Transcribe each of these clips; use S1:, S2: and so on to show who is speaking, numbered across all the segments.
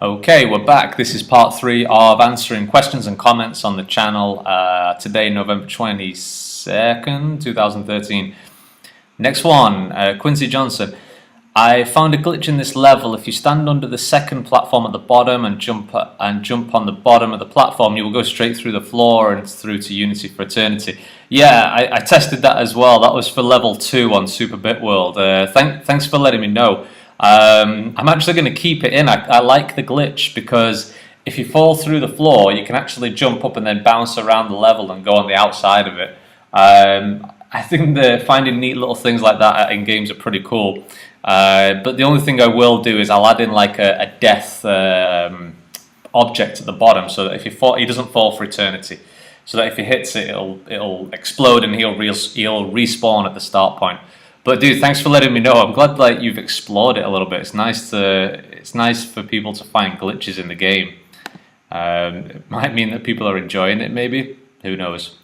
S1: Okay, we're back. This is part 3 of answering questions and comments on the channel. Today, November 22nd, 2013. Next one, Quincy Johnson. I found a glitch in this level. If you stand under the second platform at the bottom and jump on the bottom of the platform, you will go straight through the floor and through to Unity for Eternity. Yeah, I tested that as well. That was for level 2 on Super Bit World. Thanks for letting me know. I'm actually going to keep it in. I like the glitch because if you fall through the floor, you can actually jump up and then bounce around the level and go on the outside of it. I think finding neat little things like that in games are pretty cool. But the only thing I will do is I'll add in like a death object at the bottom, so that if he doesn't fall for eternity, so that if he hits it, it'll explode and he'll respawn at the start point. But dude, thanks for letting me know. I'm glad that you've explored it a little bit. It's nice for people to find glitches in the game. It might mean that people are enjoying it, maybe. Who knows?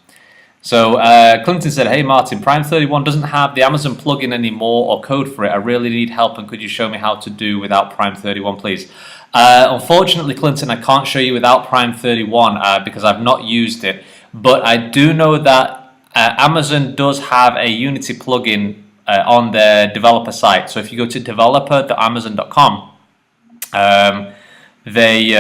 S1: So Clinton said, "Hey Martin, Prime 31 doesn't have the Amazon plugin anymore or code for it. I really need help, and could you show me how to do without Prime 31, please?" Unfortunately, Clinton, I can't show you without Prime 31 because I've not used it. But I do know that Amazon does have a Unity plugin on their developer site. So if you go to developer.amazon.com, they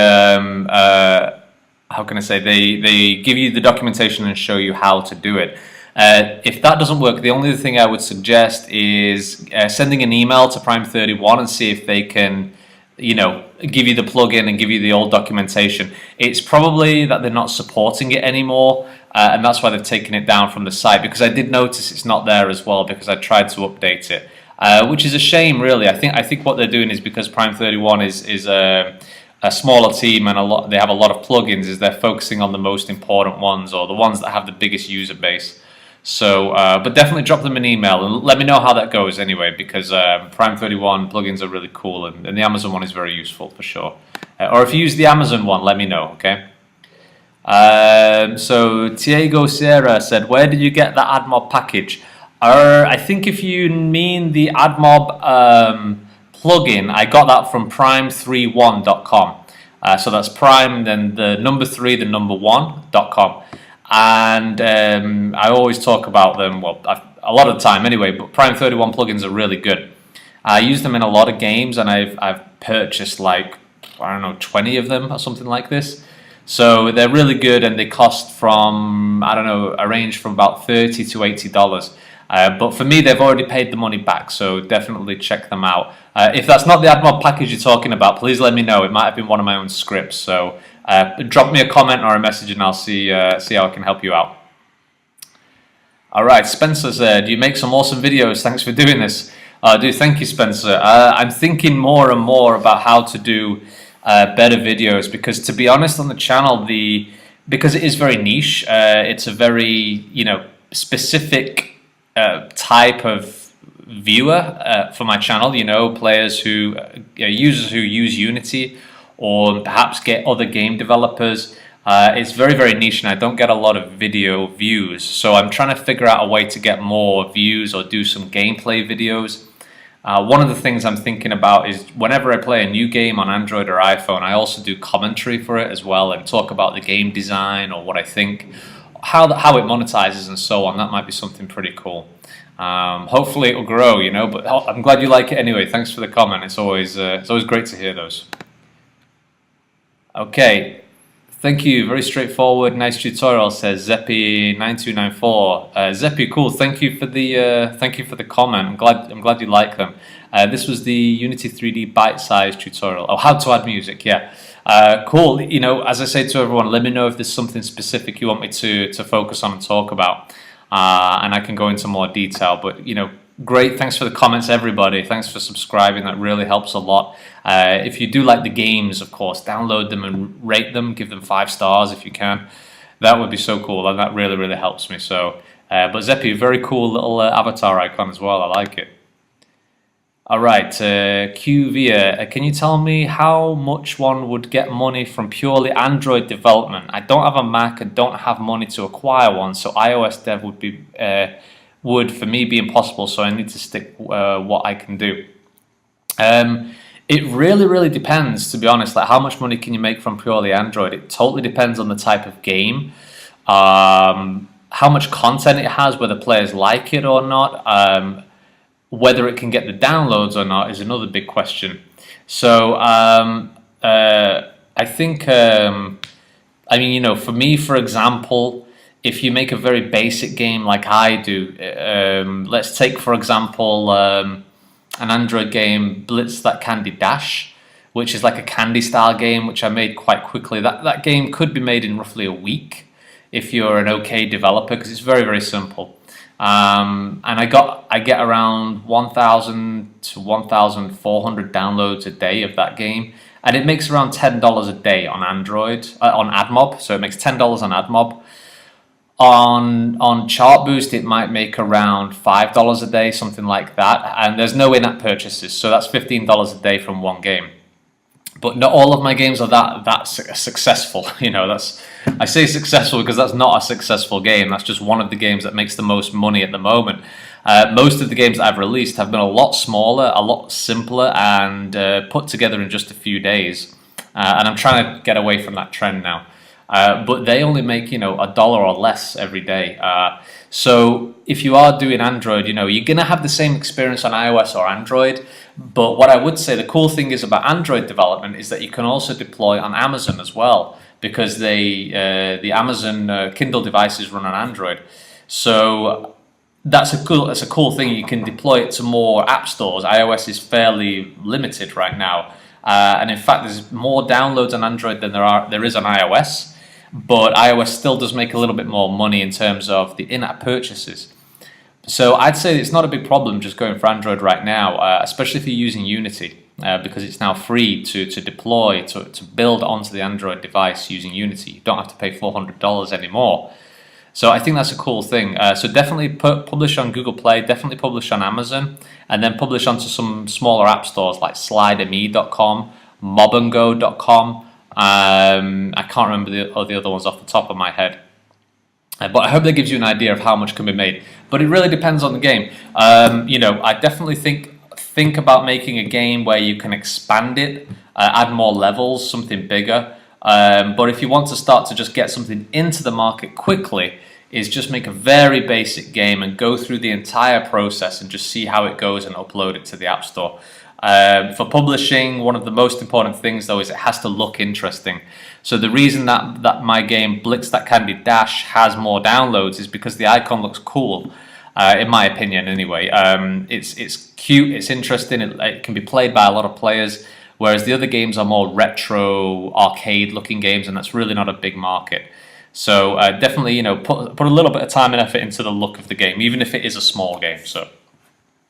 S1: how can I say, they give you the documentation and show you how to do it. If that doesn't work, the only thing I would suggest is sending an email to Prime 31 and see if they can, give you the plugin and give you the old documentation. It's probably that they're not supporting it anymore, and that's why they've taken it down from the site, because I did notice it's not there as well, because I tried to update it, which is a shame, really. I think what they're doing is, because Prime 31 is a smaller team and they have a lot of plugins, is they're focusing on the most important ones, or the ones that have the biggest user base. So, but definitely drop them an email and let me know how that goes anyway, because Prime 31 plugins are really cool, and the Amazon one is very useful for sure. Or if you use the Amazon one, let me know, okay? So Diego Sierra said, "Where did you get the AdMob package?" I think if you mean the AdMob plugin, I got that from prime31.com. So that's prime, then the number 3, the number 1.com. And I always talk about them, well, a lot of the time anyway, but Prime 31 plugins are really good. I use them in a lot of games, and I've purchased like, I don't know, 20 of them or something like this. So they're really good, and they cost from, I don't know, a range from about $30 to $80. But for me, they've already paid the money back, so definitely check them out. If that's not the AdMob package you're talking about, please let me know. It might have been one of my own scripts, so drop me a comment or a message and I'll see how I can help you out. Alright, Spencer said, "You make some awesome videos, thanks for doing this." Dude, thank you, Spencer. I'm thinking more and more about how to do better videos, because to be honest, on the channel, because it is very niche, it's a very specific type of viewer for my channel, users who use Unity, or perhaps get other game developers. It's very, very niche, and I don't get a lot of video views, so I'm trying to figure out a way to get more views or do some gameplay videos. One of the things I'm thinking about is, whenever I play a new game on Android or iPhone, I also do commentary for it as well, and talk about the game design, or what I think, how it monetizes and so on. That might be something pretty cool. Hopefully it'll grow, but I'm glad you like it anyway. Thanks for the comment. It's always great to hear those. Okay, thank you. Very straightforward, nice tutorial, says Zeppy9294. Zeppy, cool. Thank you for the comment. I'm glad you like them. This was the Unity 3D bite-sized tutorial. Oh, how to add music. Yeah. Cool. As I say to everyone, let me know if there's something specific you want me to focus on and talk about, and I can go into more detail. But great. Thanks for the comments, everybody. Thanks for subscribing. That really helps a lot. If you do like the games, of course, download them and rate them. Give them 5 stars if you can. That would be so cool, and that really, really helps me. So, but Zeppy, very cool little avatar icon as well. I like it. All right, Q Via, can you tell me how much one would get money from purely Android development? I don't have a Mac and don't have money to acquire one, so iOS dev would for me be impossible. So I need to stick what I can do. It really depends, to be honest. Like, how much money can you make from purely Android? It totally depends on the type of game, how much content it has, whether players like it or not, whether it can get the downloads or not is another big question. So I think, I mean, you know, for me, for example, if you make a very basic game like I do, let's take, for example, an Android game, Blitz That Candy Dash, which is like a candy style game, which I made quite quickly. That game could be made in roughly a week if you're an okay developer, because it's very simple. And I get around 1,000 to 1,400 downloads a day of that game, and it makes around $10 a day on Android, on AdMob. So it makes $10 on AdMob. On Chartboost, it might make around $5 a day, something like that, and there's no in-app purchases, so that's $15 a day from one game. But not all of my games are that successful. You know, I say successful because that's not a successful game. That's just one of the games that makes the most money at the moment. Most of the games that I've released have been a lot smaller, a lot simpler, and put together in just a few days. And I'm trying to get away from that trend now. But they only make, you know, $1 or less every day. So if you are doing Android, you know, you're going to have the same experience on iOS or Android. But what I would say, the cool thing is about Android development is that you can also deploy on Amazon as well, because the Amazon Kindle devices run on Android. So that's a cool thing. You can deploy it to more app stores. iOS is fairly limited right now. And in fact, there's more downloads on Android than there is on iOS. But iOS still does make a little bit more money in terms of the in-app purchases. So I'd say it's not a big problem just going for Android right now, especially if you're using Unity, because it's now free to deploy, to build onto the Android device using Unity. You don't have to pay $400 anymore. So I think that's a cool thing. So definitely publish on Google Play, definitely publish on Amazon, and then publish onto some smaller app stores like slideme.com, mobandgo.com. I can't remember the other ones off the top of my head. But I hope that gives you an idea of how much can be made. But it really depends on the game. You know, I definitely think about making a game where you can expand it, add more levels, something bigger. But if you want to start to just get something into the market quickly, is just make a very basic game and go through the entire process and just see how it goes and upload it to the App Store. For publishing, one of the most important things though is it has to look interesting. So the reason that my game Blitz That Candy Dash has more downloads is because the icon looks cool, in my opinion anyway. It's cute, it's interesting, it can be played by a lot of players, whereas the other games are more retro, arcade looking games, and that's really not a big market. So definitely, you know, put a little bit of time and effort into the look of the game, even if it is a small game. So.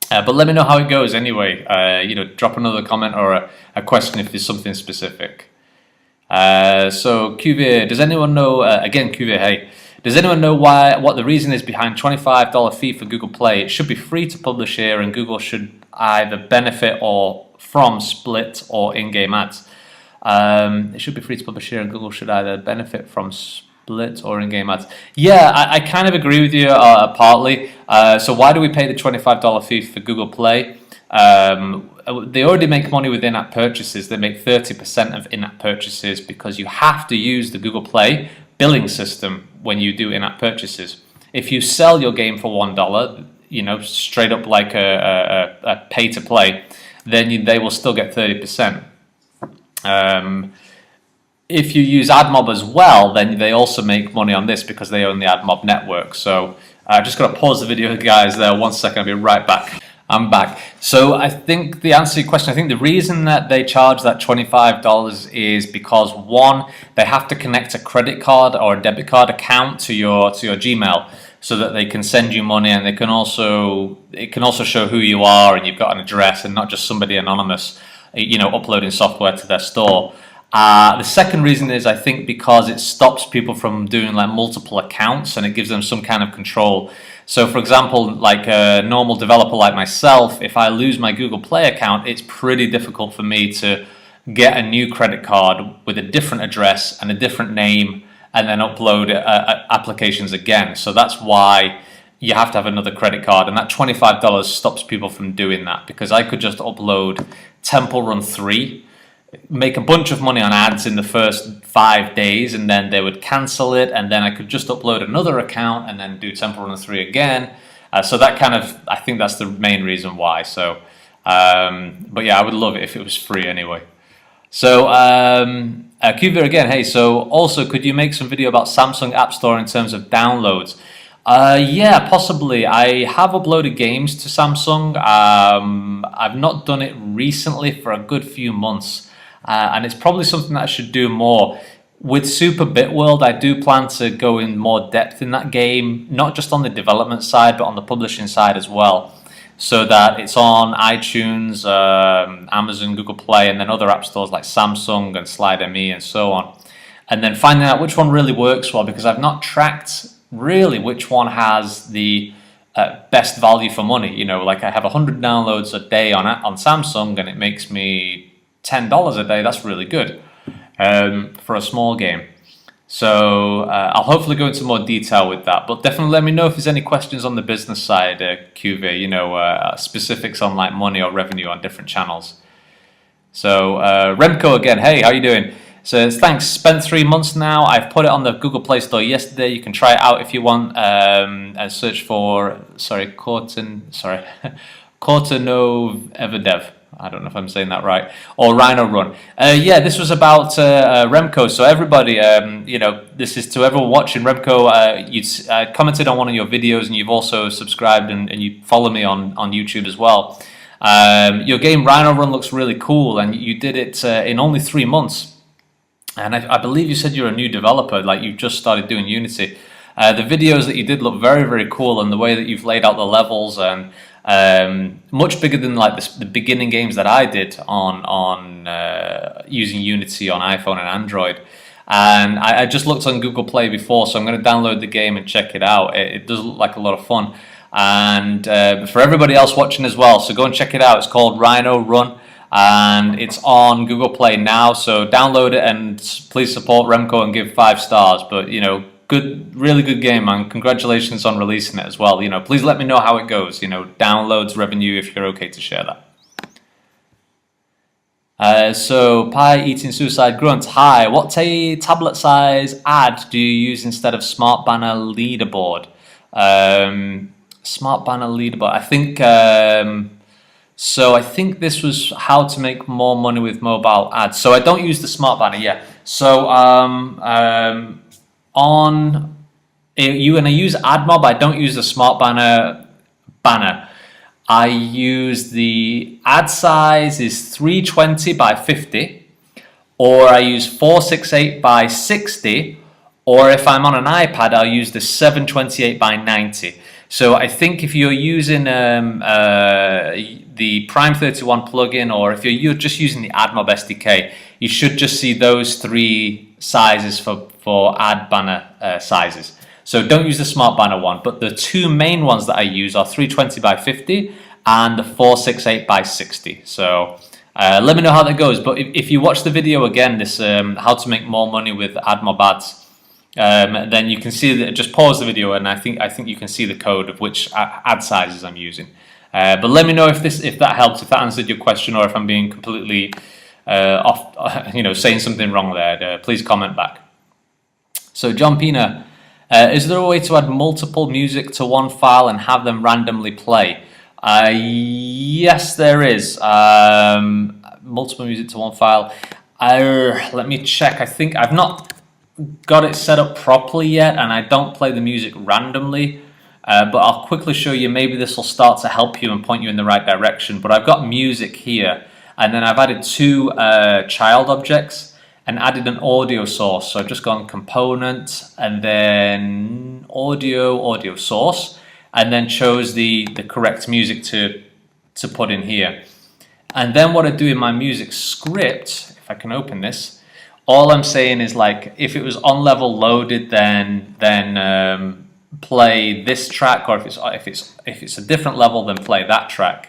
S1: But let me know how it goes anyway. You know, drop another comment or a question if there's something specific. So Cuvier, does anyone know? Again, Cuvier, hey, does anyone know what the reason is behind $25 fee for Google Play? It should be free to publish here, and Google should either benefit from split or in-game ads. It should be free to publish here, and Google should either benefit from split or in-game ads. Yeah, I kind of agree with you partly. So why do we pay the $25 fee for Google Play? They already make money with in-app purchases. They make 30% of in-app purchases because you have to use the Google Play billing system when you do in-app purchases. If you sell your game for $1, you know, straight up like a pay-to-play, then they will still get 30%. If you use AdMob as well, then they also make money on this because they own the AdMob network. So I just got to pause the video, guys, there 1 second. I'll be right back. I'm back. So I think the answer to your question, I think the reason that they charge that $25 is because, one, they have to connect a credit card or a debit card account to your Gmail so that they can send you money, and it can also show who you are and you've got an address and not just somebody anonymous, you know, uploading software to their store. The second reason is, I think, because it stops people from doing like multiple accounts, and it gives them some kind of control. So for example, like a normal developer like myself, if I lose my Google Play account, it's pretty difficult for me to get a new credit card with a different address and a different name and then upload applications again. So that's why you have to have another credit card, and that $25 stops people from doing that, because I could just upload Temple Run 3, make a bunch of money on ads in the first 5 days, and then they would cancel it, and then I could just upload another account and then do Temple Run 3 again. So that kind of, I think that's the main reason why. So, but yeah, I would love it if it was free anyway. So, Cuvier again, hey, so also could you make some video about Samsung App Store in terms of downloads? Yeah, possibly. I have uploaded games to Samsung. I've not done it recently for a good few months, and it's probably something that I should do more. With Super Bit World, I do plan to go in more depth in that game, not just on the development side, but on the publishing side as well, so that it's on iTunes, Amazon, Google Play, and then other app stores like Samsung and Slide.me and so on. And then finding out which one really works well, because I've not tracked really which one has the best value for money. You know, like I have 100 downloads a day on Samsung, and it makes me $10 a day. That's really good for a small game. So I'll hopefully go into more detail with that, but definitely let me know if there's any questions on the business side, QV, you know, specifics on like money or revenue on different channels. So Remco again, hey, how you doing? So thanks, spent 3 months now. I've put it on the Google Play Store yesterday. You can try it out if you want, and search for, Kortanov Everdev. I don't know if I'm saying that right, or Rhino Run. Yeah, this was about Remco. So everybody, you know, this is to everyone watching. Remco, you commented on one of your videos, and you've also subscribed and you follow me on YouTube as well. Your game Rhino Run looks really cool, and you did it in only 3 months. And I believe you said you're a new developer, like you just started doing Unity. The videos that you did look very, very cool, and the way that you've laid out the levels, and much bigger than like the beginning games that I did on using Unity on iPhone and Android. And I just looked on Google Play before, so I'm going to download the game and check it out. It does look like a lot of fun. And for everybody else watching as well, so go and check it out. It's called Rhino Run, and it's on Google Play now. So download it and please support Remco and give 5 stars. But you know, good, really good game, man. Congratulations on releasing it as well. You know, please let me know how it goes. You know, downloads, revenue, if you're okay to share that. So Pie Eating Suicide Grunt, hi. What tablet size ad do you use instead of Smart Banner Leaderboard? Smart Banner Leaderboard. I think. So I think this was how to make more money with mobile ads. So I don't use the Smart Banner, yeah. So when I use AdMob, I don't use the Smart Banner. I use the ad size is 320 by 50, or I use 468 by 60, or if I'm on an iPad, I'll use the 728 by 90. So I think if you're using the Prime 31 plugin, or if you're just using the AdMob SDK, you should just see those 3 sizes for ad banner sizes. So don't use the Smart Banner one, but the 2 main ones that I use are 320 by 50 and the 468 by 60. So let me know how that goes. But if you watch the video again, this how to make more money with AdMob ads, then you can see that. Just pause the video, and I think you can see the code of which ad sizes I'm using. But let me know if that helps, if that answered your question, or if I'm being completely off, you know, saying something wrong there. Please comment back. So John Pina, is there a way to add multiple music to one file and have them randomly play? Yes, there is. Multiple music to one file. Let me check. I think I've not got it set up properly yet, and I don't play the music randomly. But I'll quickly show you. Maybe this will start to help you and point you in the right direction. But I've got music here, and then I've added 2 child objects and added an audio source. So I've just gone component and then audio source, and then chose the correct music to put in here. And then what I do in my music script, if I can open this, all I'm saying is, like, if it was on level loaded, then play this track, or if it's a different level, then play that track.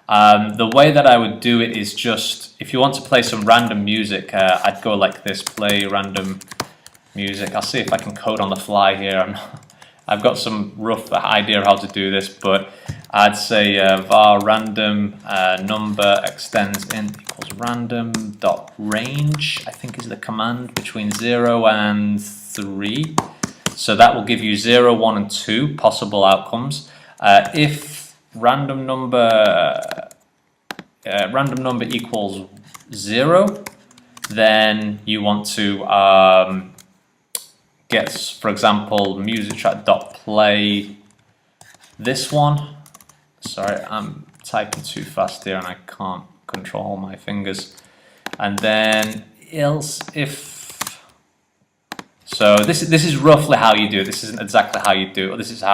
S1: The way that I would do it is just, if you want to play some random music, I'd go like this: play random music. I'll see if I can code on the fly here. I've got some rough idea of how to do this, but I'd say var random number extends int equals random dot range, I think is the command, between 0 and 3. So that will give you 0, 1, and 2 possible outcomes. If random number equals 0, then you want to get, for example, music track dot play this one. Sorry, I'm typing too fast here and I can't control my fingers. And then else if. So this is roughly how you do it. This isn't exactly how you do it. This is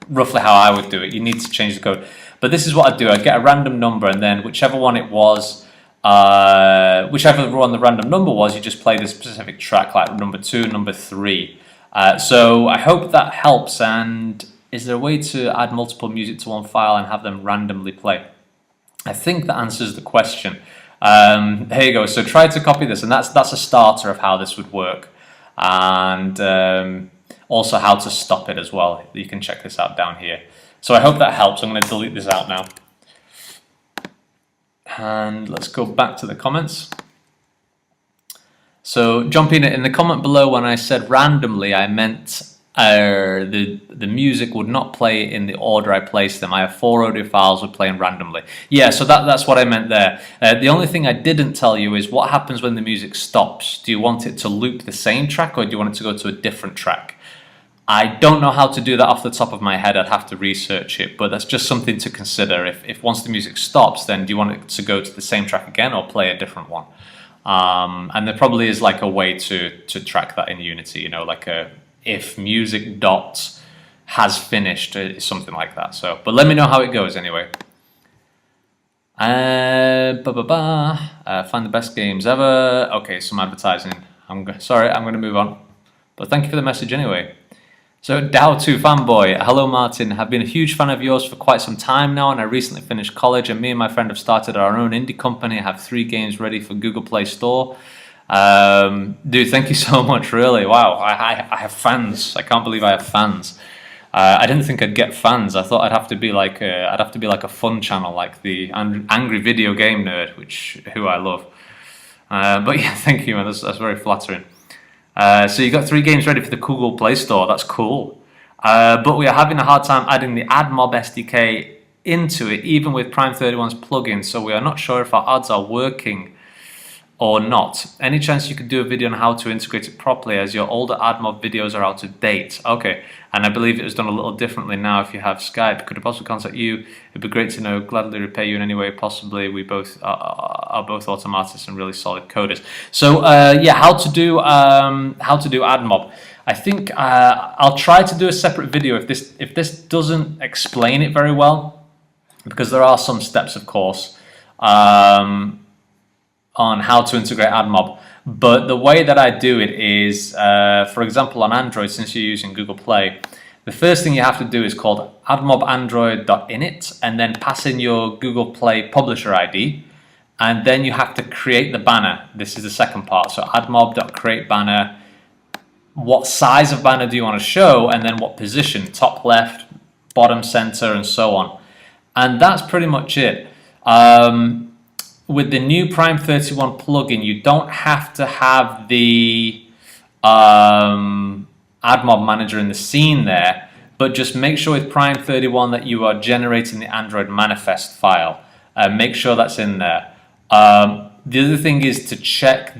S1: roughly how I would do it. You need to change the code. But this is what I do. I get a random number, and then whichever one it was, whichever one the random number was, you just play the specific track, like number 2, number 3. So I hope that helps. And is there a way to add multiple music to one file and have them randomly play? I think that answers the question. There you go. So try to copy this, and that's a starter of how this would work. And also how to stop it as well. You can check this out down here. So I hope that helps. I'm going to delete this out now. And let's go back to the comments. So jumping in the comment below, when I said randomly, I meant the music would not play in the order I placed them. I have 4 audio files with playing randomly. Yeah, so that's what I meant there. The only thing I didn't tell you is what happens when the music stops. Do you want it to loop the same track, or do you want it to go to a different track? I don't know how to do that off the top of my head. I'd have to research it, but that's just something to consider. If once the music stops, then do you want it to go to the same track again or play a different one? And there probably is like a way to track that in Unity, you know, like a if music dot has finished, something like that. So, but let me know how it goes anyway. Find the best games ever. Okay, some advertising. Sorry, I'm going to move on. But thank you for the message anyway. So Dow2 fanboy, hello Martin, I've been a huge fan of yours for quite some time now, and I recently finished college, and me and my friend have started our own indie company. I have 3 games ready for Google Play Store. Dude, thank you so much, really. Wow, I have fans. I can't believe I have fans. I didn't think I'd get fans. I thought I'd have to be like a fun channel, like the Angry Video Game Nerd, who I love. But yeah, thank you, man. That's very flattering. So you got 3 games ready for the Google Play Store. That's cool. But we are having a hard time adding the AdMob SDK into it, even with Prime 31's plugin. So we are not sure if our ads are working or not. Any chance you could do a video on how to integrate it properly, as your older AdMob videos are out of date? Okay, and I believe it was done a little differently now. If you have Skype, could I possibly contact you? It'd be great to know. Gladly repay you in any way possibly. We both are both automatists and really solid coders. So yeah, how to do AdMob. I think I'll try to do a separate video if this doesn't explain it very well, because there are some steps, of course, on how to integrate AdMob. But the way that I do it is, for example, on Android, since you're using Google Play, the first thing you have to do is called admobandroid.init, and then pass in your Google Play publisher ID, and then you have to create the banner. This is the second part. So admob.create banner. What size of banner do you want to show, and then what position, top left, bottom center, and so on. And that's pretty much it. With the new Prime 31 plugin, you don't have to have the AdMob manager in the scene there, but just make sure with Prime 31 that you are generating the Android manifest file. Make sure that's in there. The other thing is to check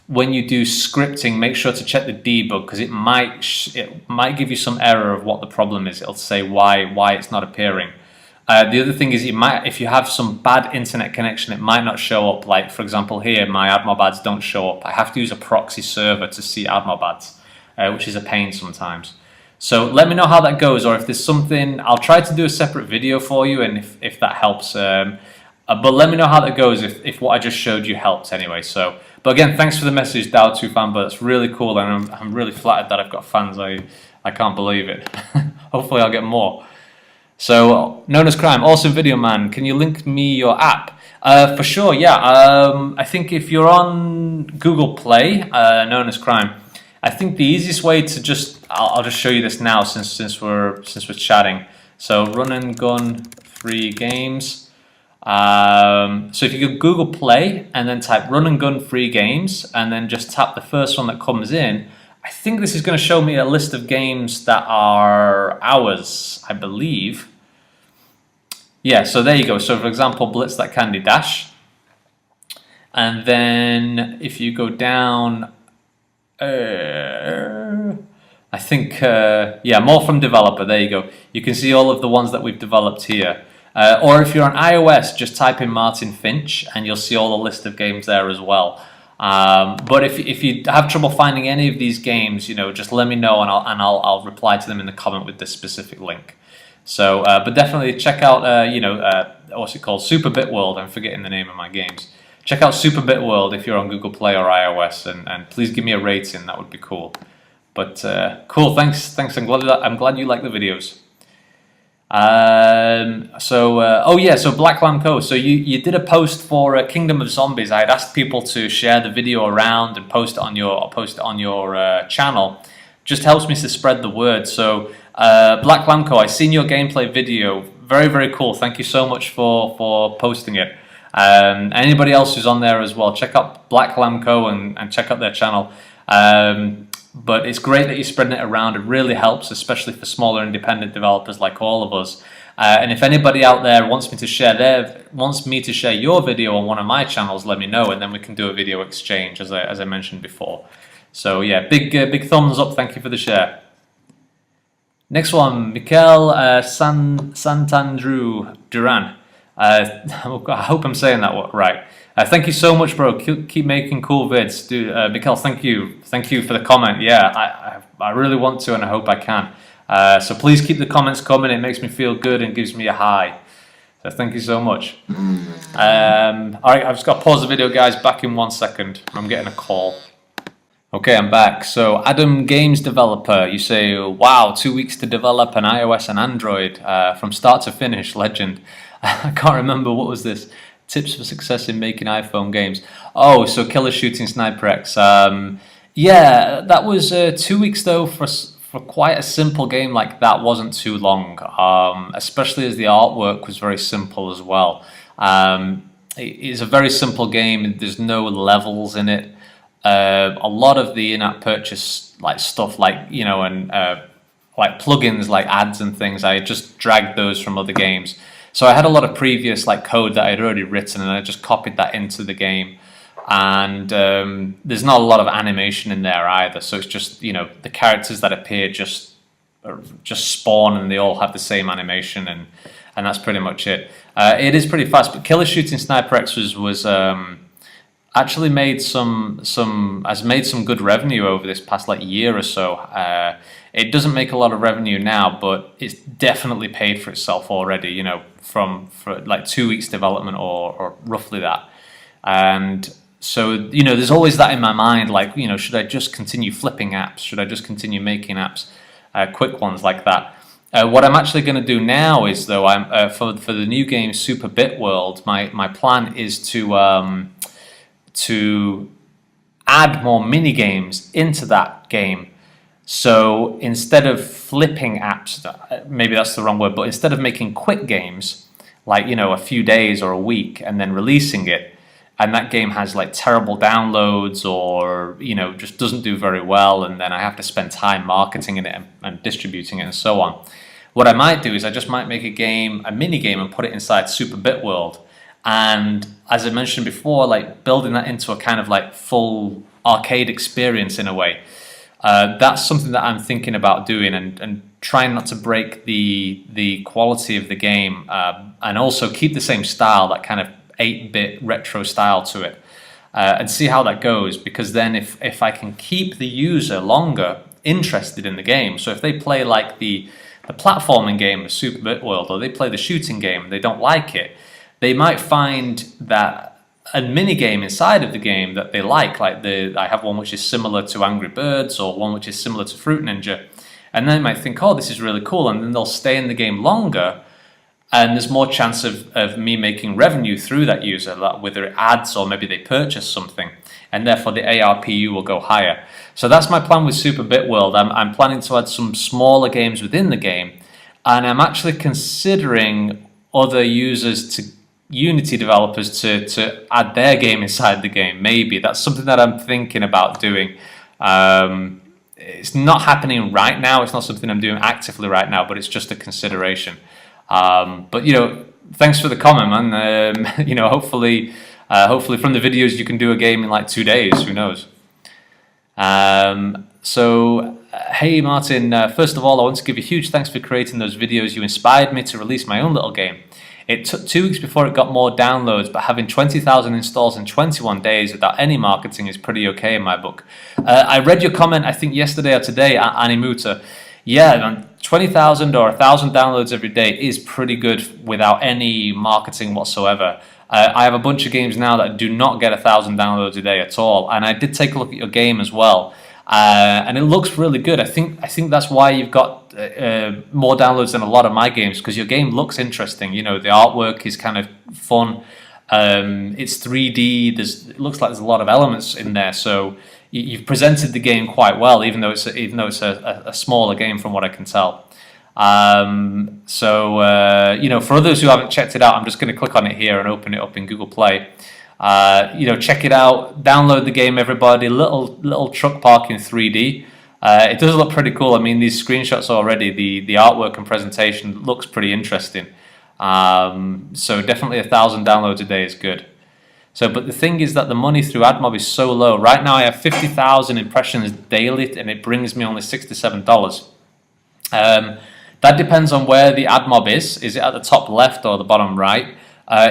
S1: when you do scripting, make sure to check the debug, because it might give you some error of what the problem is. It'll say why it's not appearing. The other thing is, if you have some bad internet connection, it might not show up. Like, for example, here, my AdMob ads don't show up. I have to use a proxy server to see AdMob ads, which is a pain sometimes. So let me know how that goes, or if there's something, I'll try to do a separate video for you, and if that helps. But let me know how that goes, if what I just showed you helped anyway. So, but again, thanks for the message, Dow2 fanboy. That's really cool, and I'm really flattered that I've got fans. I can't believe it. Hopefully I'll get more. So, Known as Crime, awesome video, man. Can you link me your app? For sure, yeah. I think if you're on Google Play, Known as Crime, I think the easiest way to I'll just show you this now since we're chatting. So run and gun free games. So if you go Google Play and then type run and gun free games and then just tap the first one that comes in, I think this is going to show me a list of games that are ours, I believe. Yeah, so there you go. So for example, Blitz That Candy Dash. And then if you go down, I think, yeah, more from developer, there you go. You can see all of the ones that we've developed here. Or if you're on iOS, just type in Martin Finch and you'll see all the list of games there as well. But if you have trouble finding any of these games, you know, just let me know and I'll reply to them in the comment with this specific link. So, but definitely check out, what's it called? Super Bit World. I'm forgetting the name of my games. Check out Super Bit World if you're on Google Play or iOS, and please give me a rating. That would be cool. But cool, thanks. I'm glad you like the videos. So Black Lamb Co. So you did a post for Kingdom of Zombies. I had asked people to share the video around and post it on your channel. Just helps me to spread the word. So Black Lamb Co. I seen your gameplay video. Very, very cool. Thank you so much for posting it. Anybody else who's on there as well, check out Black Lamb Co. and check out their channel. But it's great that you're spreading it around. It really helps, especially for smaller independent developers like all of us. And if anybody out there wants me to share your video on one of my channels, let me know, and then we can do a video exchange, as I mentioned before. So yeah, big thumbs up. Thank you for the share. Next one, Mikel Santandru Duran. I hope I'm saying that right. Thank you so much, bro. Keep making cool vids, dude. Mikel, thank you for the comment. Yeah, I really want to, and I hope I can. So please keep the comments coming. It makes me feel good and gives me a high. So thank you so much. All right, I've just got to pause the video, guys. Back in 1 second. I'm getting a call. Okay, I'm back. So Adam Games Developer, you say, wow, 2 weeks to develop an iOS and Android from start to finish. Legend. I can't remember, what was this? Tips for success in making iPhone games. Oh, so Killer Shooting Sniper X. Yeah, that was 2 weeks though. For quite a simple game like that wasn't too long. Especially as the artwork was very simple as well. It's a very simple game. There's no levels in it. A lot of the in-app purchase stuff, like plugins like ads and things, I just dragged those from other games. So I had a lot of previous code that I'd already written, and I just copied that into the game. And there's not a lot of animation in there either. So it's just the characters that appear just spawn, and they all have the same animation, and that's pretty much it. It is pretty fast, but Killer Shooting Sniper X was actually has made some good revenue over this past year or so. It doesn't make a lot of revenue now, but it's definitely paid for itself already, for 2 weeks development or roughly that. And so, there's always that in my mind, should I just continue flipping apps? Should I just continue making apps, quick ones like that? What I'm actually going to do now is, though, for the new game Super Bit World, my plan is to add more mini games into that game. So instead of flipping apps, maybe that's the wrong word, but instead of making quick games, a few days or a week and then releasing it, and that game has terrible downloads or just doesn't do very well, and then I have to spend time marketing it and distributing it and so on. What I might do is I just might make a mini game and put it inside Super Bit World. And as I mentioned before, building that into a kind of full arcade experience in a way. That's something that I'm thinking about doing, and trying not to break the quality of the game, and also keep the same style, that kind of 8-bit retro style to it, and see how that goes. Because then if I can keep the user longer interested in the game, so if they play the platforming game of Super Bit World, or they play the shooting game and they don't like it, they might find that a mini game inside of the game that they like I have one which is similar to Angry Birds, or one which is similar to Fruit Ninja, and then they might think, oh, this is really cool, and then they'll stay in the game longer, and there's more chance of me making revenue through that user, whether ads or maybe they purchase something, and therefore the ARPU will go higher. So that's my plan with Super Bit World. I'm planning to add some smaller games within the game, and I'm actually considering other users, to Unity developers, to add their game inside the game. Maybe that's something that I'm thinking about doing. It's not happening right now. It's not something I'm doing actively right now, but it's just a consideration. But thanks for the comment, man. Hopefully from the videos you can do a game in like 2 days. Who knows? Hey Martin, first of all, I want to give you huge thanks for creating those videos. You inspired me to release my own little game. It took 2 weeks before it got more downloads, but having 20,000 installs in 21 days without any marketing is pretty okay in my book. I read your comment, I think yesterday or today, Animuta. Yeah, 20,000 or 1,000 downloads every day is pretty good without any marketing whatsoever. I have a bunch of games now that do not get 1,000 downloads a day at all, and I did take a look at your game as well, and it looks really good. I think that's why you've got more downloads than a lot of my games, because your game looks interesting. The artwork is kind of fun. It's 3D. It looks like there's a lot of elements in there, so you've presented the game quite well, even though it's a smaller game from what I can tell. For others who haven't checked it out, I'm just going to click on it here and open it up in Google Play. Check it out. Download the game, everybody. Little truck park in 3D. It does look pretty cool. I mean, these screenshots already, the artwork and presentation looks pretty interesting. So definitely 1,000 downloads a day is good. But the thing is that the money through AdMob is so low. Right now I have 50,000 impressions daily, and it brings me only $67. That depends on where the AdMob is. Is it at the top left or the bottom right?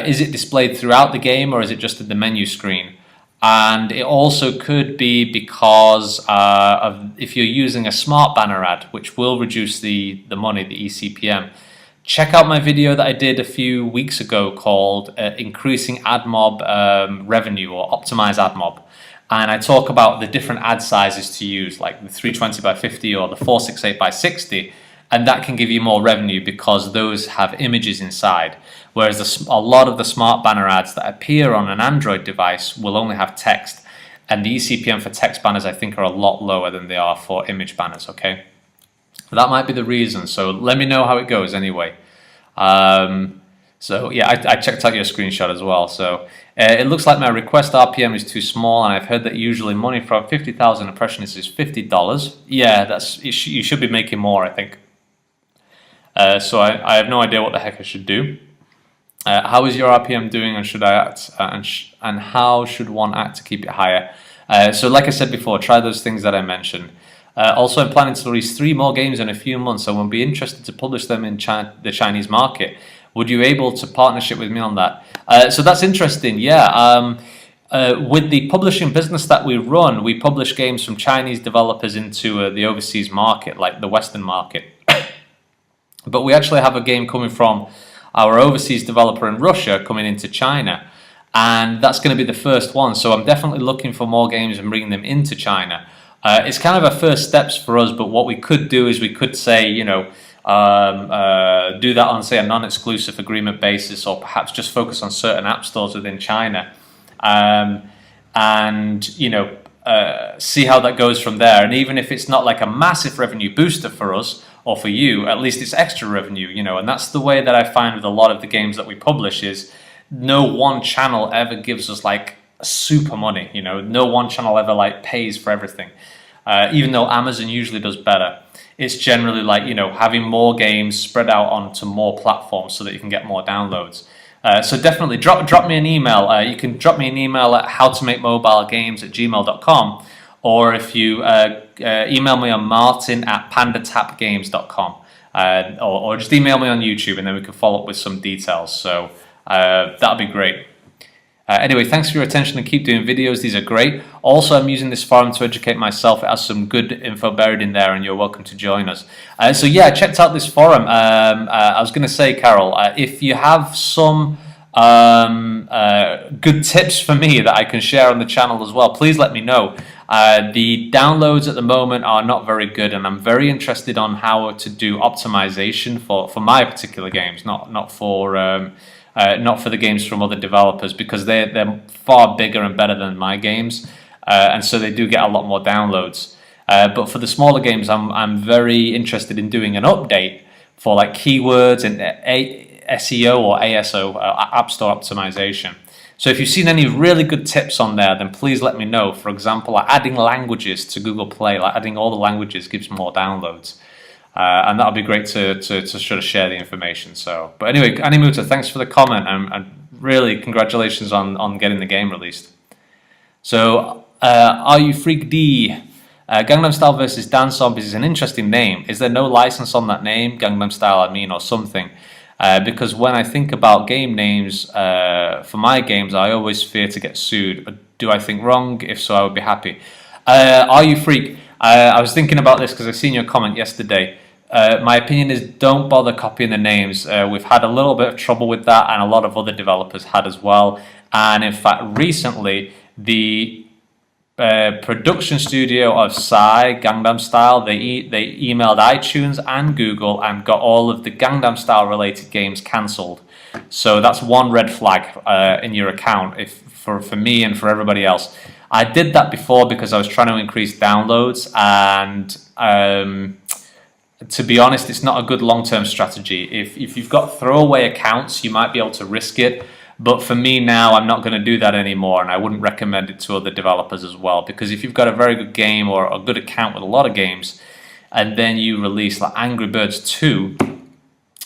S1: Is it displayed throughout the game, or is it just at the menu screen? And it also could be because of if you're using a smart banner ad, which will reduce the money, the eCPM. Check out my video that I did a few weeks ago called Increasing AdMob Revenue, or Optimize AdMob. And I talk about the different ad sizes to use, like the 320 by 50 or the 468 by 60. And that can give you more revenue because those have images inside. Whereas a lot of the smart banner ads that appear on an Android device will only have text. And the eCPM for text banners, I think, are a lot lower than they are for image banners, okay? That might be the reason. So let me know how it goes anyway. I checked out your screenshot as well. So it looks like my request RPM is too small, and I've heard that usually money from 50,000 impressions is $50. Yeah, you should be making more, I think. So I have no idea what the heck I should do. How is your RPM doing, and should I act? And how should one act to keep it higher? So like I said before, try those things that I mentioned. Also, I'm planning to release 3 more games in a few months, and will be interested to publish them in the Chinese market. Would you able to partnership with me on that? So that's interesting. Yeah. With the publishing business that we run, we publish games from Chinese developers into the overseas market, like the Western market. But we actually have a game coming from our overseas developer in Russia coming into China, and that's going to be the first one. So I'm definitely looking for more games and bringing them into China. It's kind of a first steps for us, but what we could do is we could say, do that on, say, a non-exclusive agreement basis, or perhaps just focus on certain app stores within China, see how that goes from there. And even if it's not like a massive revenue booster for us or for you, at least it's extra revenue, and that's the way that I find with a lot of the games that we publish is no one channel ever gives us like super money, no one channel ever like pays for everything. Even though Amazon usually does better, it's generally like, having more games spread out onto more platforms so that you can get more downloads. So definitely drop me an email. You can drop me an email at howtomakemobilegames@gmail.com, or if you email me on martin@pandatapgames.com, or just email me on YouTube, and then we can follow up with some details. So that'll be great. Anyway, thanks for your attention, and keep doing videos. These are great. Also, I'm using this forum to educate myself. It has some good info buried in there, and you're welcome to join us. So yeah, I checked out this forum. I was going to say, Carol, if you have some good tips for me that I can share on the channel as well, please let me know. The downloads at the moment are not very good, and I'm very interested on how to do optimization for my particular games, not for the games from other developers, because they're far bigger and better than my games, and so they do get a lot more downloads. But for the smaller games, I'm very interested in doing an update for like keywords and SEO or ASO, App Store optimization. So if you've seen any really good tips on there, then please let me know. For example, like adding languages to Google Play, like adding all the languages gives more downloads. And that'll be great to sort of share the information. So, but anyway, Animuta, thanks for the comment, and really congratulations on getting the game released. So, Are You Freak D? Gangnam Style versus Dance Zombies is an interesting name. Is there no license on that name? Gangnam Style, I mean, or something? Because when I think about game names for my games, I always fear to get sued. But do I think wrong? If so, I would be happy. Are You Freak? I was thinking about this because I seen your comment yesterday. My opinion is don't bother copying the names. We've had a little bit of trouble with that, and a lot of other developers had as well. And in fact, recently, the production studio of Psy, Gangnam Style, they emailed iTunes and Google and got all of the Gangnam Style related games cancelled. So that's one red flag in your account for me and for everybody else. I did that before because I was trying to increase downloads, and to be honest, it's not a good long-term strategy. If you've got throwaway accounts, you might be able to risk it. But for me now, I'm not going to do that anymore, and I wouldn't recommend it to other developers as well. Because if you've got a very good game or a good account with a lot of games, and then you release like Angry Birds 2,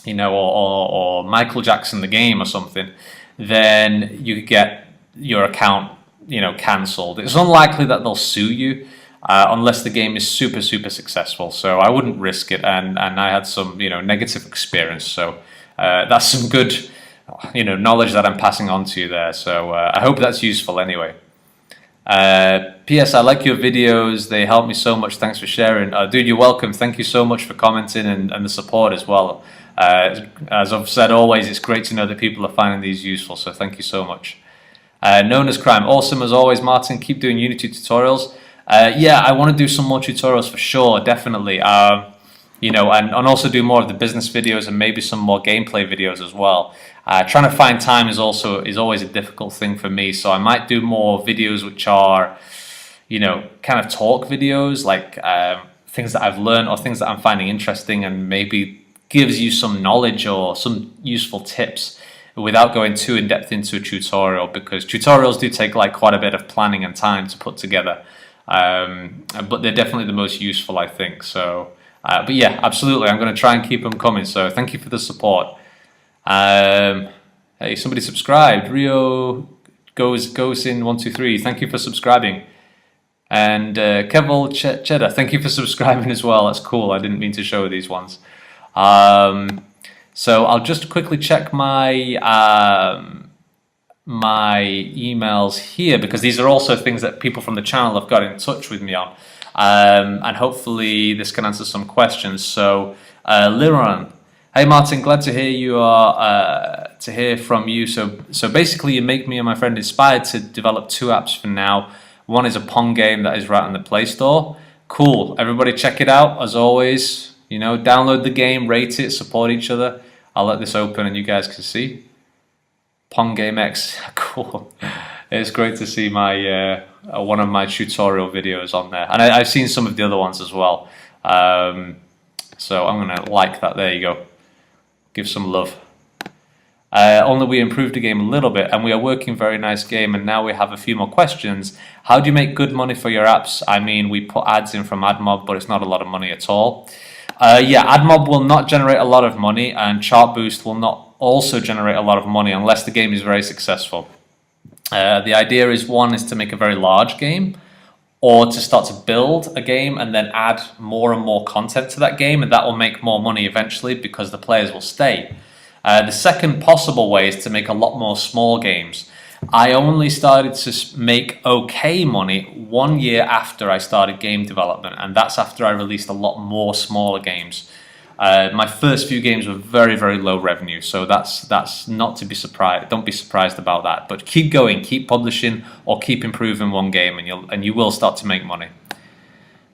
S1: you know, or Michael Jackson the game or something, then you get your account, you know, cancelled. It's unlikely that they'll sue you unless the game is super successful. So I wouldn't risk it, and I had some, you know, negative experience. So that's some good, you know, knowledge that I'm passing on to you there. So I hope that's useful anyway. P.S. I like your videos. They help me so much. Thanks for sharing. Dude, you're welcome. Thank you so much for commenting and the support as well. As I've said always, it's great to know that people are finding these useful. So thank you so much. Known as Crime. Awesome as always, Martin. Keep doing Unity tutorials. Yeah, I want to do some more tutorials for sure. Definitely. You know, and also do more of the business videos and maybe some more gameplay videos as well. Trying to find time is always a difficult thing for me, so I might do more videos which are, you know, kind of talk videos, like things that I've learned or things that I'm finding interesting, and maybe gives you some knowledge or some useful tips without going too in depth into a tutorial, because tutorials do take like quite a bit of planning and time to put together, but they're definitely the most useful, I think. So. But yeah, absolutely, I'm going to try and keep them coming, so thank you for the support. Hey, somebody subscribed. Rio goes in 123. Thank you for subscribing. And Keval Cheddar, thank you for subscribing as well. That's cool. I didn't mean to show these ones. So I'll just quickly check my my emails here, because these are also things that people from the channel have got in touch with me on. And hopefully this can answer some questions. So Liran, hey Martin, glad to hear from you. So basically you make me and my friend inspired to develop 2 apps for now. One is a Pong game that is right on the Play Store. Cool, everybody check it out. As always, you know, download the game, rate it, support each other. I'll let this open and you guys can see. Pong Game X, cool. It's great to see my one of my tutorial videos on there, and I've seen some of the other ones as well. So I'm gonna like that. There you go. Give some love. Only we improved the game a little bit, and we are working very nice game. And now we have a few more questions. How do you make good money for your apps? I mean, we put ads in from AdMob, but it's not a lot of money at all. Yeah, AdMob will not generate a lot of money, and Chartboost will not also generate a lot of money unless the game is very successful. The idea is, one is to make a very large game, or to start to build a game and then add more and more content to that game, and that will make more money eventually because the players will stay. The second possible way is to make a lot more small games. I only started to make okay money 1 year after I started game development, and that's after I released a lot more smaller games. My first few games were very, very low revenue, so that's not to be surprised. Don't be surprised about that. But keep going, keep publishing, or keep improving one game, and you will start to make money.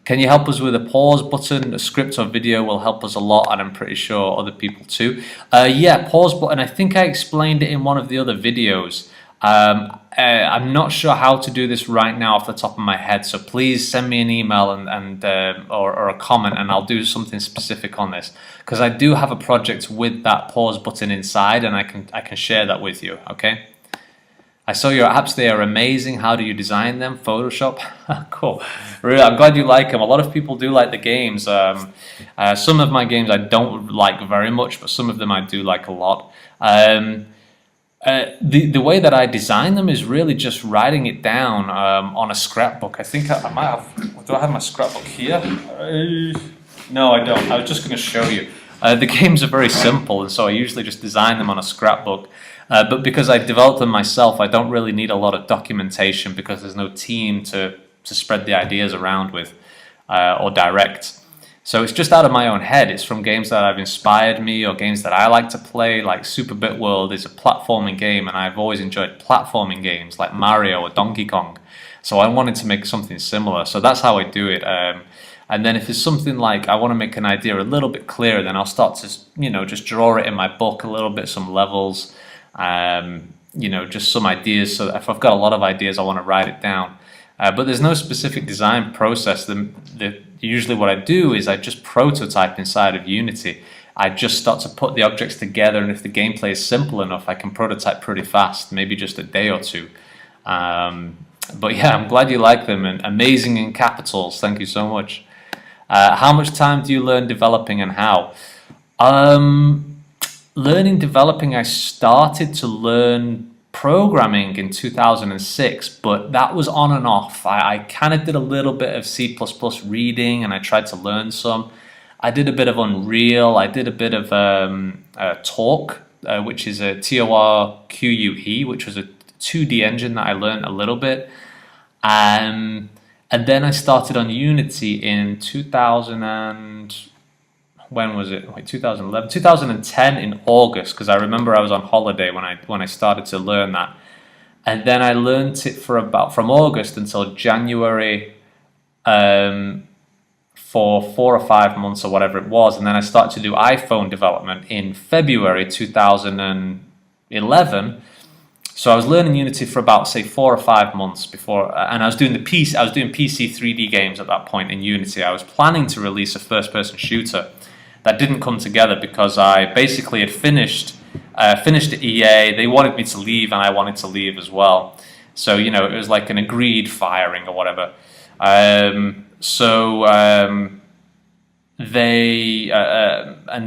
S1: Can you help us with a pause button? A script or video will help us a lot, and I'm pretty sure other people too. Yeah, pause button. I think I explained it in one of the other videos. I'm not sure how to do this right now off the top of my head, so please send me an email or a comment, and I'll do something specific on this, because I do have a project with that pause button inside, and I can share that with you. Okay. I saw your apps, they are amazing. How do you design them? Photoshop? Cool. Really, I'm glad you like them. A lot of people do like the games. Some of my games I don't like very much, but some of them I do like a lot. The way that I design them is really just writing it down on a scrapbook. I think I might have... Do I have my scrapbook here? No, I don't. I was just going to show you. The games are very simple, and so I usually just design them on a scrapbook. But because I developed them myself, I don't really need a lot of documentation, because there's no team to spread the ideas around with or direct. So it's just out of my own head. It's from games that have inspired me, or games that I like to play. Like Super Bit World is a platforming game, and I've always enjoyed platforming games like Mario or Donkey Kong. So I wanted to make something similar. So that's how I do it. And then if it's something like I want to make an idea a little bit clearer, then I'll start to, just draw it in my book a little bit, some levels. Just some ideas, so that if I've got a lot of ideas, I want to write it down. But there's no specific design process. Usually what I do is I just prototype inside of Unity. I just start to put the objects together, and if the gameplay is simple enough, I can prototype pretty fast, maybe just a day or two. But yeah, I'm glad you like them, and amazing in capitals. Thank you so much. How much time do you learn developing, and how? Learning developing, I started to learn programming in 2006, but that was on and off. I kind of did a little bit of C++ reading, and I tried to learn some. I did a bit of Unreal. I did a bit of Torque, which is a Torque, which was a 2D engine that I learned a little bit. And then I started on Unity in 2011, 2010 in August, because I remember I was on holiday when I started to learn that, and then I learned it from August until January, for 4 or 5 months or whatever it was, and then I started to do iPhone development in February 2011. So I was learning Unity for about, say, 4 or 5 months before, and I was doing PC 3D games at that point in Unity. I was planning to release a first-person shooter. That didn't come together because I basically had finished at EA. They wanted me to leave, and I wanted to leave as well. So it was like an agreed firing or whatever. And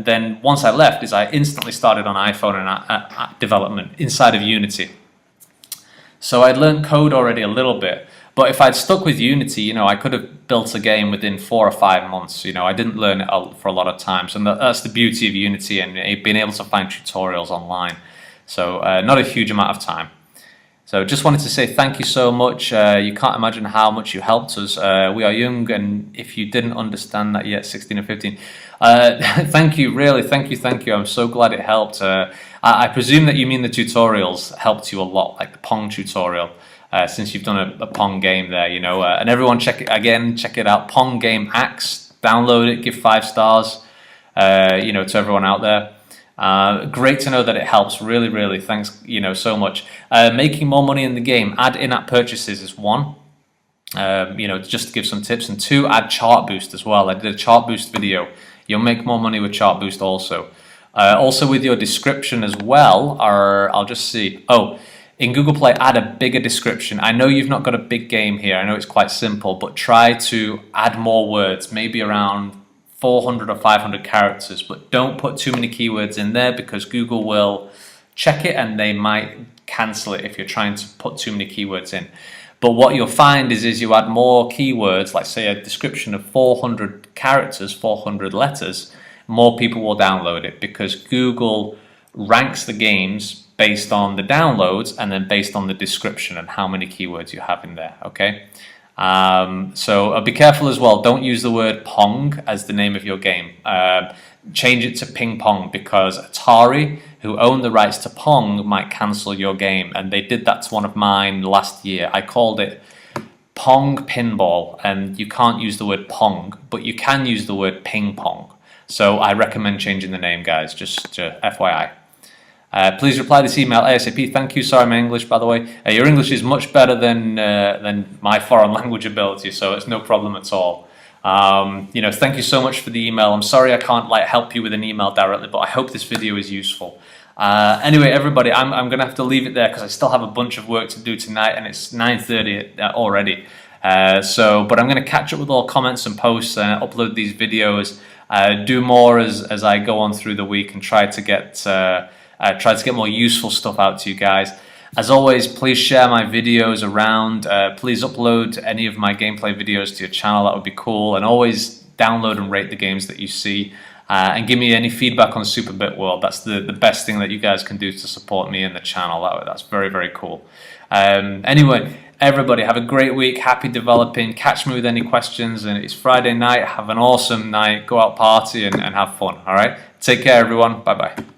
S1: then once I left, I instantly started on iPhone and development inside of Unity. So I'd learned code already a little bit. But if I'd stuck with Unity, I could have built a game within 4 or 5 months. I didn't learn it for a lot of times, and that's the beauty of Unity and being able to find tutorials online. So not a huge amount of time. So just wanted to say thank you so much. You can't imagine how much you helped us. We are young, and if you didn't understand that yet, 16 or 15, thank you, really, thank you. I'm so glad it helped. I presume that you mean the tutorials helped you a lot, like the Pong tutorial. Since you've done a Pong game there, and everyone check it out. Pong game Axe, download it, give 5 stars, to everyone out there. Great to know that it helps. Really, really, thanks, so much. Making more money in the game. Add in-app purchases is 1. Just to give some tips, and 2, add chart boost as well. I did a chart boost video. You'll make more money with chart boost also. Also with your description as well. I'll just see. In Google Play, add a bigger description. I know you've not got a big game here. I know it's quite simple, but try to add more words, maybe around 400 or 500 characters, but don't put too many keywords in there, because Google will check it and they might cancel it if you're trying to put too many keywords in. But what you'll find is you add more keywords, like say a description of 400 characters, 400 letters, more people will download it, because Google ranks the games based on the downloads and then based on the description and how many keywords you have in there. Okay, So be careful as well. Don't use the word Pong as the name of your game. Change it to ping pong, because Atari, who own the rights to Pong, might cancel your game, and they did that to one of mine last year. I called it Pong Pinball, and you can't use the word Pong, but you can use the word ping pong. So I recommend changing the name, guys, just FYI. Please reply this email ASAP. Thank you. Sorry, my English, by the way. Your English is much better than my foreign language ability, so it's no problem at all. Thank you so much for the email. I'm sorry I can't help you with an email directly, but I hope this video is useful. Anyway, everybody, I'm gonna have to leave it there because I still have a bunch of work to do tonight, and it's 9:30 already. But I'm gonna catch up with all comments and posts and upload these videos. Do more as I go on through the week and try to get more useful stuff out to you guys. As always, please share my videos around. Please upload any of my gameplay videos to your channel. That would be cool. And always download and rate the games that you see. And give me any feedback on Superbit World. That's the best thing that you guys can do to support me and the channel. That's very, very cool. Anyway, everybody, have a great week. Happy developing. Catch me with any questions. And it's Friday night. Have an awesome night. Go out party and have fun. All right? Take care, everyone. Bye-bye.